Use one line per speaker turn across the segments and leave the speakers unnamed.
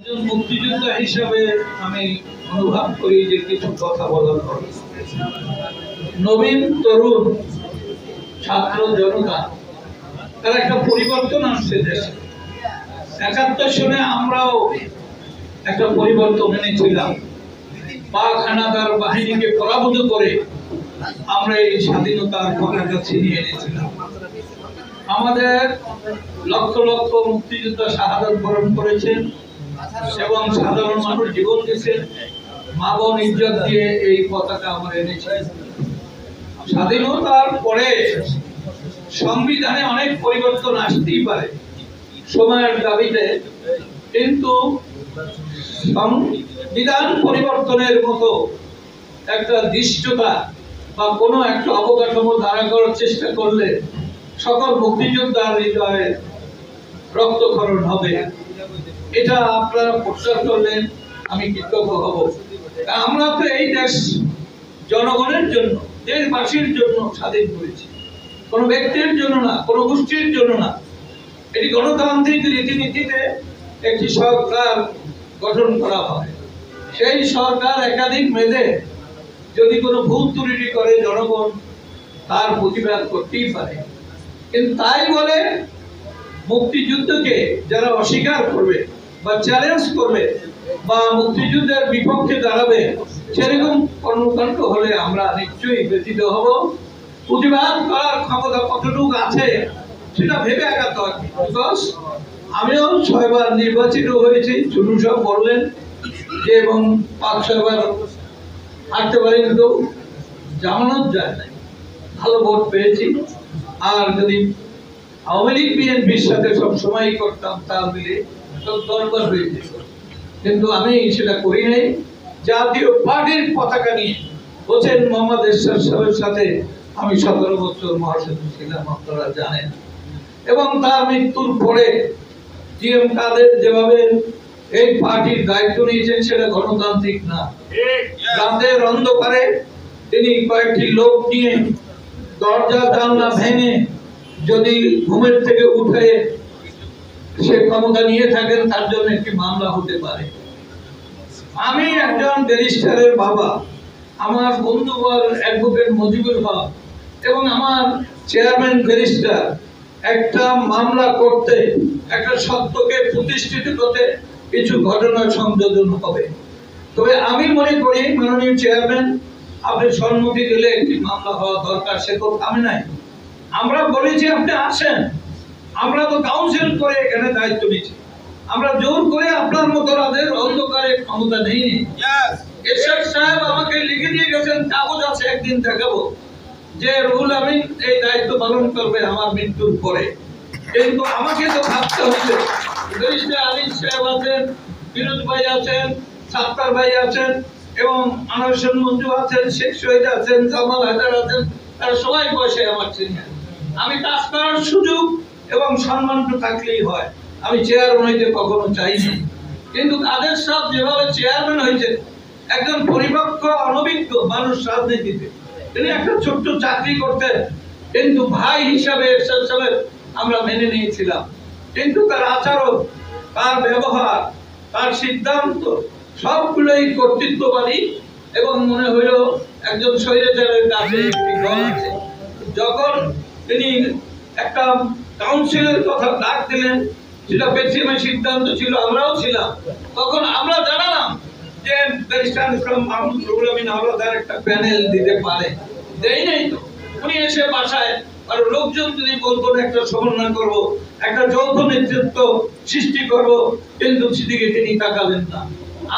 মুক্তিযোদ্ধা হিসাবে আমি অনুভব করি যে কিছু কথা বলার দরকার। নবীন তরুণ ছাত্র জনতা তার একটা পরিবর্তন আসছে দেশে। ৭১ সনে আমরাও একটা পরিবর্তন এনেছিলাম। পাক হানাদার বাহিনীকে পরাভূত করে আমরা এই স্বাধীনতার পতাকা ছিনিয়ে এনেছিলাম। আমাদের লক্ষ লক্ষ মুক্তিযোদ্ধা শাহাদাত বরণ করেছেন এবং সাধারণ মানুষ জীবন দিয়েছেন। মা বোন ইজ্জত দিয়ে এই পতাকা আমরা এনেছি। স্বাধীনতার পরে সংবিধানে অনেক পরিবর্তন আসতেই পারে সময়ের দাবিতে, কিন্তু সংবিধান পরিবর্তনের মতো একটা দৃষ্টতা বা কোনো একটা অবকাঠামো দাঁড়া করার চেষ্টা করলে সকল মুক্তিযোদ্ধার হৃদয়ে রক্তক্ষরণ হবে। এটা আপনারা প্রচার করলেন, আমি কৃতজ্ঞ হব। আমরা তো এই দেশ জনগণের জন্য, দেশবাসীর জন্য স্বাধীন করেছি, কোনো ব্যক্তির জন্য না, কোনো গোষ্ঠীর জন্য না। এটি গণতান্ত্রিক রীতিনীতিতে একটি সরকার গঠন করা হয়। সেই সরকার একাধিক মেয়াদে যদি কোনো ভুল ত্রুটি করে জনগণ তার প্রতিবাদ করতেই পারে, কিন্তু তাই বলে মুক্তিযুদ্ধকে যারা অস্বীকার করবে বা চ্যালেঞ্জ করবে বা মুক্তিযুদ্ধের বিপক্ষে দাঁড়াবে, সেরকম কর্মকাণ্ড হলে আমরা নিশ্চয়ই ব্যথিত হব। প্রতিবাদ করার ক্ষমতা কতটুকু আছে সেটা ভেবে একাতে হবে। আমিও 6 বার নির্বাচিত হয়েছি, চুনু সব বললেন যে, এবং 5-6 বার হারতে পারি, কিন্তু জামানত যায় নাই, ভালো ভোট পেয়েছি। আর যদি আওয়ামী লীগ বিএনপির সাথে সব সময় করতাম তা মিলে সব দরবার হয়ে যেত, কিন্তু আমি সেটা করি নাই। জাতীয় পার্টির পতাকা নিয়ে হোসেন মোহাম্মদ এরশাদ সাহেবের সাথে আমি 17 বছর মহাসচিব ছিলাম, আপনারা জানেন। এবং তার মৃত্যুর পরে জিএম কাদের যেভাবে এই পার্টির দায়িত্ব নিয়েছেন সেটা গণতান্ত্রিক না। রাতের অন্ধকারে তিনি কয়েকটি লোক নিয়ে দরজা জানলা ভেঙে যদি ঘুমের থেকে উঠে সে ক্ষমতা নিয়ে থাকেন, তার জন্য একটি মামলা হতে পারে। আমি একজন ব্যারিস্টারের বাবা, আমার বন্ধু অ্যাডভোকেট মজিবুল হক এবং আমার চেয়ারম্যান ব্যারিস্টার একটা মামলা করতে, একটা সত্যকে প্রতিষ্ঠিত করতে কিছু ঘটনা সংযোজন হবে। তবে আমি মনে করি মাননীয় চেয়ারম্যান আপনি সম্মতি দিলে একটি মামলা হওয়া দরকার, সে তো আমি নাই। আমরা বলেছি আপনি আসেন, আমরা তো কাউন্সিল করে এখানে দায়িত্ব নিচ্ছি, আমরা জোর করে আপনার মতো রাতের অন্ধকারে ক্ষমতা নেই। এরশাদ সাহেব আমাকে লিখে দিয়ে গেছেন, কাগজ আছে, একদিন দেখাবো, যে রুহুল আমিন এই দায়িত্ব পালন করবে আমার মৃত্যুর পরে। কিন্তু আমাকে তো ভাবতে হচ্ছে, ব্যারিস্টার আলী সাহেব আছেন, ফিরোজ ভাই আছেন, সাত্তার ভাই আছেন এবং আনোয়ার মঞ্জু আছেন, শেখ শহীদ আছেন, জামাল হায়দার আছেন, তারা সবাই পয়সায় আমার চিনেন। আমি কাজ করার সুযোগ এবং সম্মানটা থাকলেই হয়, আমি চেয়ারম্যান হইতে কখনো চাইনি। কিন্তু কাদের সব যেভাবে চেয়ারম্যান হয়েছে, একজন পরিপক্ক অনভিজ্ঞ মানুষ রাজনীতিতে, তিনি একটা ছোট্ট চাকরি করতেন, কিন্তু ভাই হিসাবে এরশাদ সাহেব আমরা মেনে নিয়েছিলাম। কিন্তু তার আচরণ, তার ব্যবহার, তার সিদ্ধান্ত সবগুলোই কর্তৃত্ববাদী এবং মনে হইল একজন স্বৈরাচারের কাছে একটি দল আছে। যখন তিনি একটা কাউন্সিলের কথা ডাক দিলেন, সেটা পেছিমের সিদ্ধান্ত ছিল, আমরাও ছিলাম, তখন আমরা জানালাম যে ব্যারিস্টার ইসলাম মাহমুদ রুহুল আমিন আওলাদার একটা প্যানেল দিতে পারে, দেই নাই তো। উনি এসে বাসায় আর লোকজন যদি বলতো একটা সমন্বয় করবো, একটা যৌথ নেতৃত্ব সৃষ্টি করবো, কিন্তু সেদিকে তিনি তাকালেন না।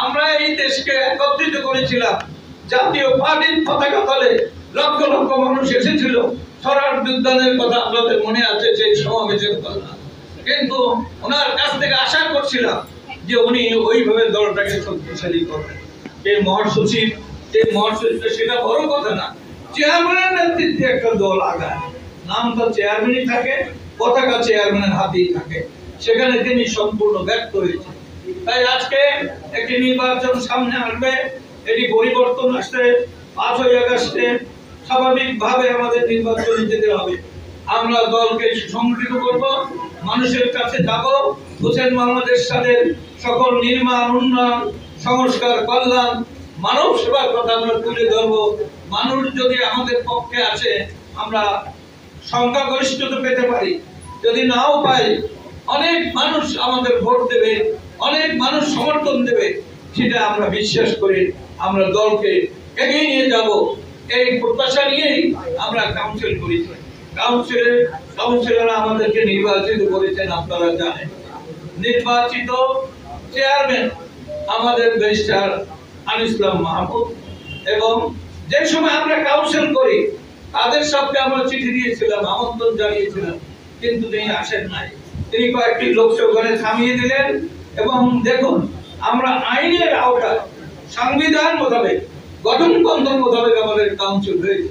আমরা এই দেশকে একত্রিত করেছিলাম, জাতীয় পার্টির পতাকা তলে লক্ষ লক্ষ মানুষ এসেছিল। স্বরাজ উদ্যানের কথা আপনাদের মনে আছে, সেই সমাবেশের কথা। কিন্তু ওনার কাছ থেকে আশা করছিলাম যে উনি ওইভাবে দলটাকে শক্তিশালী করবেন। এই মহাসচিব, সেটা বড় কথা না, চেয়ারম্যানের নেতৃত্বে একটা দল আগায়, নাম তো চেয়ারম্যানই থাকে, পতাকা চেয়ারম্যানের হাতেই থাকে, সেখানে তিনি সম্পূর্ণ ব্যর্থ হয়েছে। তাই আজকে একটি নির্বাচন সামনে আসবে, এটি পরিবর্তন আসছে। 5ই আগস্টে স্বাভাবিকভাবে আমাদের নির্বাচনে যেতে হবে। আমরা দলকে সংগঠিত করব, মানুষের কাছে যাব, হোসেন মোহাম্মদ এরশাদের সকল নির্মাণ, উন্নয়ন, সংস্কার, কল্যাণ, মানব সেবার কথা আমরা তুলে ধরবো। মানুষ যদি আমাদের পক্ষে আসে, আমরা সংখ্যাগরিষ্ঠতা পেতে পারি। যদি নাও পাই, অনেক মানুষ আমাদের ভোট দেবে, অনেক মানুষ সমর্থন দেবে, সেটা আমরা বিশ্বাস করি। আমরা দলকে এগিয়ে নিয়ে যাব, এই প্রত্যাশা নিয়েই আমরা কাউন্সিল করেছি। কাউন্সিলররা আমাদেরকে নির্বাচিত করেছেন, আপনারা জানেন। নির্বাচিত চেয়ারম্যান আমাদের ব্যারিস্টার আনিস ইসলাম মাহমুদ, এবং যে সময় আমরা কাউন্সিল করি তাদের সবকে আমরা চিঠি দিয়েছিলাম, আমন্ত্রণ জানিয়েছিলাম, কিন্তু তিনি আসেন নাই। তিনি কয়েকটি লোককে ওখানে থামিয়ে দিলেন। এবং দেখুন, আমরা আইনের আওতায়, সংবিধান মোতাবেক, গঠনতন্ত্র মোতাবেক আমাদের কাউন্সিল হয়েছে।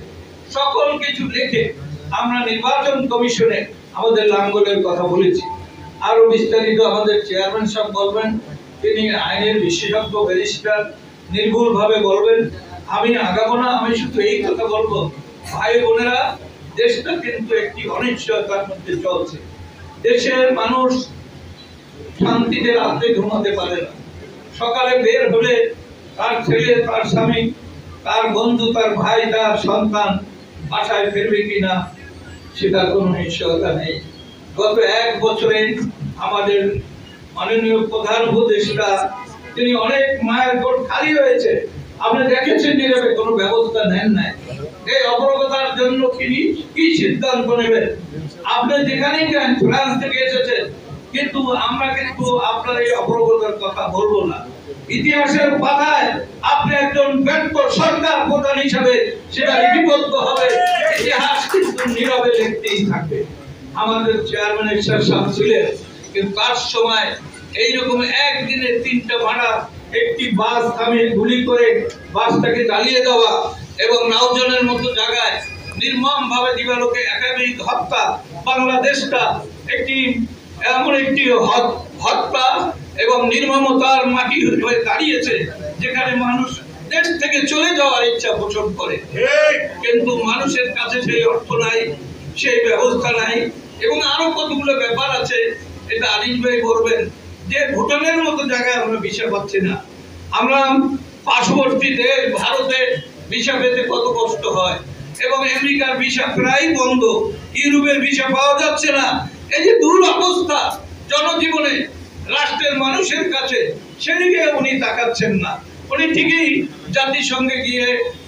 সকল কিছু রেখে আমরা নির্বাচন কমিশনে আমাদের লাঙ্গলের কথা বলেছি। আরো বিস্তারিত আমাদের চেয়ারম্যান সাহেব বলবেন, তিনি আইনের বিশেষজ্ঞ, ব্যারিস্টার, নির্ভুল ভাবে বলবেন। আমি আগাবো না, আমি শুধু এই কথা বলবো, ভাই বোনেরা, দেশটা কিন্তু একটি অনিশ্চয়তার মধ্যে চলছে। দেশের মানুষ শান্তিতে রাতে ঘুমাতে পারে না। সকালে বের হলে তার ছেলে, তার স্বামী, তার বন্ধু, তার ভাই, তার সন্তান বাসায় ফিরবে কিনা সেটা কোনো নিশ্চয়তা নেই। গত 1 বছরে আমাদের মাননীয় প্রধান উপদেষ্টা, তিনি অনেক মায়ের ভোট খালি হয়েছে, আপনি দেখেছেন, নীরবে কোনো ব্যবস্থা নেন নাই। এই অপরগতার জন্য তিনি কি সিদ্ধান্ত নেবেন? আপনি যেখানেই যান, ফ্রান্স থেকে এসেছেন, কিন্তু আমরা কিন্তু আপনার এই অপরগতার কথা বলবো না। ইতিহাসের পাতায় আপনি একজন ব্যর্থ সরকার প্রধান হিসাবে সেটা লিপিবদ্ধ হবে, ইতিহাস কিন্তু নীরবে লিখতেই থাকবে। আমাদের চেয়ারম্যান এরশাদ সাহেব ছিলেন, কিন্তু তার সময় এইরকম একদিনে 3টা ভাড়া একটি বাস থামিয়ে গুলি করে বাসটাকে জ্বালিয়ে দেওয়া, এবং নাওজনের মতো জায়গায় নির্মম ভাবে দিবালোকে একাধিক হত্যা। বাংলাদেশটা একটি এমন একটি হত্যা এবং নির্মমতার মাটি হয়ে দাঁড়িয়েছে, যেখানে মানুষ দেশ থেকে চলে যাওয়ার ইচ্ছা পোষণ করে, কিন্তু মানুষের কাছে সেই অর্থ নাই, সেই ব্যবস্থা নাই। এবং আরো কতগুলো ব্যাপার আছে, এটা আনিস ভাই বলবেন, যে ভুটানের মতো জায়গায় আমরা ভিসা পাচ্ছি না। আমরা পার্শ্ববর্তী দেশ ভারতে ভিসা পেতে কত কষ্ট হয়, এবং আমেরিকার ভিসা প্রায় বন্ধ, ইউরোপের ভিসা পাওয়া যাচ্ছে না। এই যে দুরবস্থা জনজীবনে, রাষ্ট্রের মানুষের কাছে, সেদিকে উনি তাকাচ্ছেন না। উনি ঠিকই জাতিসংঘে গিয়ে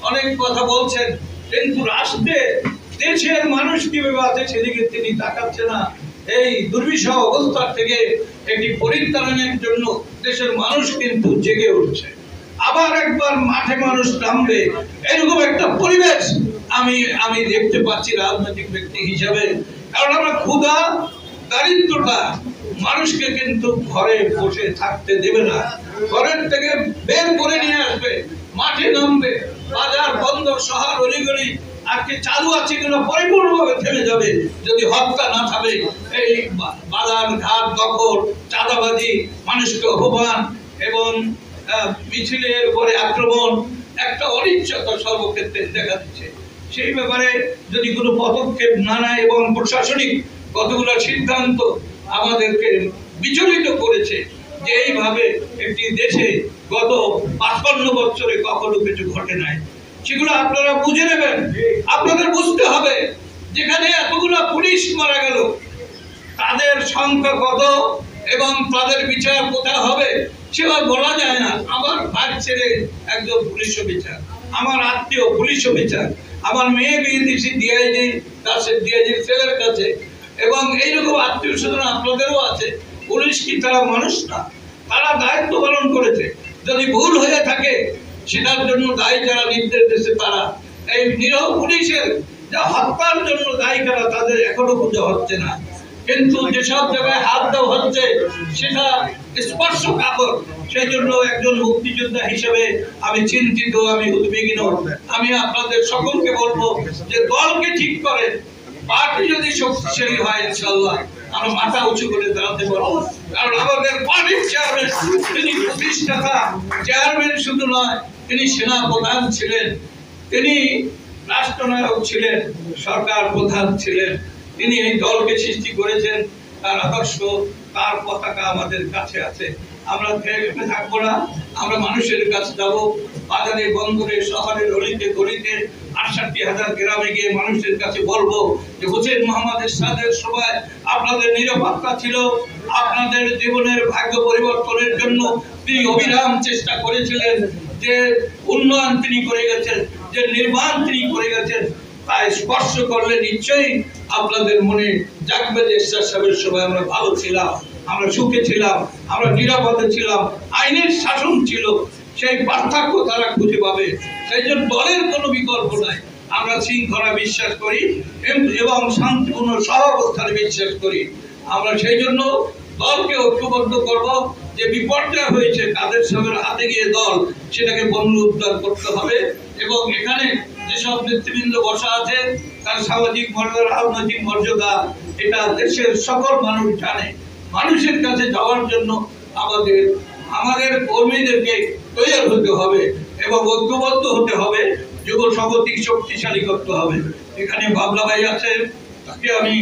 অনেক কথা বলছেন, কিন্তু রাষ্ট্রে দেশের মানুষ কিভাবে আছে সেদিকে তিনি তাকাচ্ছেন না। এই দুর্বিষহ অবস্থা থেকে একটি পরিত্রাণের জন্য দেশের মানুষ কিন্তু জেগে উঠছে। আবার একবার মাঠে মানুষ নামবে, এরকম একটা পরিবেশ আমি দেখতে পাচ্ছি রাজনৈতিক ব্যক্তি হিসাবে। কারণ আমরা ক্ষুধা, দারিদ্রতা মানুষকে কিন্তু ঘরে বসে থাকতে দেবে না, ঘরের থেকে বের করে নিয়ে আসবে, মাঠে নামবে। বাজার, বন্দর, শহর, অলিগলি আজকে চালু আছে, এগুলো পরিপূর্ণভাবে থেমে যাবে যদি হত্যা না থামে। এই বাজার ঘাট দখল, চাঁদাবাজি, মানুষকে অপমান এবং মিছিলের উপরে আক্রমণ, একটা অনিশ্চয়তা সর্বক্ষেত্রে দেখা দিচ্ছে। সেই ব্যাপারে যদি কোনো পদক্ষেপ না নেয় এবং প্রশাসনিক কতগুলো সিদ্ধান্ত আমাদেরকে বিচলিত করেছে, যে এইভাবে একটি দেশে গত 55 বছরে কখনো কিছু ঘটে নাই, সেগুলো আপনারা বুঝে নেবেন। আপনাদের বুঝতে হবে, যেখানে এতগুলো পুলিশ মারা গেল, তাদের সংখ্যা কত এবং তাদের বিচার কোথায় হবে সেটা বলা যায় না। আমার ভাই ছেলে একজন পুলিশ অফিসার, আমার আত্মীয় পুলিশ অফিসার, আমার মেয়ে বিয়ে দিয়েছি ডিআইজি, তার ডিআইজির ছেলের কাছে, এবং এইরকম আত্মীয় স্বজন আপনাদেরও আছে। পুলিশ কি তারা মানুষ না? তারা দায়িত্ব পালন করেছে। যদি ভুল হয়ে থাকে সেটার জন্য দায়ী যারা, নির্দেশ দিয়েছে তারা। এই নিরহ পুলিশের যা হত্যার জন্য দায়ী কারা, তাদের এখনো খুঁজে হচ্ছে না। কিন্তু যেসব জায়গায় হাত দেওয়া হচ্ছে সেটা স্পর্শকাতর। সেই জন্য একজন মুক্তিযোদ্ধা হিসেবে আমি চিন্তিত, আমি উদ্বিগ্ন। আমি আপনাদের সকলকে বলবো যে দলকে ঠিক করে, পার্টি যদি শক্তিশালী হয় ইনশাআল্লাহ আমরা মাথা উঁচু করে দাঁড়াতে পারবো। কারণ আমাদের পার্টির চেয়ারম্যান, তিনি প্রতিষ্ঠাতা চেয়ারম্যান শুধু নয়, তিনি সেনা প্রধান ছিলেন, তিনি রাষ্ট্রনায়ক ছিলেন, সরকার প্রধান ছিলেন। তিনি এই দলকে সৃষ্টি করেছেন তার আদর্শ, তার পতাকা আমাদের কাছে আছে। আমরা থেমে থাকবো না, আমরা মানুষের কাছে যাব, বাজারে বন্দরে শহরের অলিতে গলিতে ৬৮,০০০ গ্রামে গিয়ে মানুষের কাছে বলবো যে হোসেন মোহাম্মদ এরশাদের সময় আপনাদের নিরাপত্তা ছিল, আপনাদের জীবনের ভাগ্য পরিবর্তনের জন্য তিনি অবিরাম চেষ্টা করেছিলেন, যে উন্নয়ন তিনি করে গেছেন, যে নির্মাণ তিনি করে গেছেন, তাই স্পর্শ করলে নিশ্চয়ই আপনাদের মনে জাগবে যে এরশাদ সাহেবের সময় আমরা ভালো ছিলাম, আমরা সুখে ছিলাম, আমরা নিরাপদে ছিলাম, আইনের শাসন ছিল। সেই পার্থক্য তারা খুঁজে পাবে। সেই জন্য দলের কোনো বিকল্প নাই। আমরা শৃঙ্খলা বিশ্বাস করি এবং শান্তিপূর্ণ সহাবস্থানে বিশ্বাস করি। আমরা সেই জন্য দলকে ঐক্যবদ্ধ করব। যে বিপর্যয় হয়েছে কাদের সঙ্গে হাতে গিয়ে দল সেটাকে পুনরুদ্ধার করতে হবে। এবং এখানে যেসব নেতৃবৃন্দ বসা আছে তার সামাজিক মর্যাদা, রাজনৈতিক মর্যাদা এটা দেশের সকল মানুষ জানে। মানুষের কাছে যাওয়ার জন্য আমাদের কর্মীদেরকে তৈরি হতে হবে এবং ঐক্যবদ্ধ হতে হবে, যুব সংগঠন শক্তিশালী করতে হবে। এখানে বাবলা ভাই আছে, তাকে আমি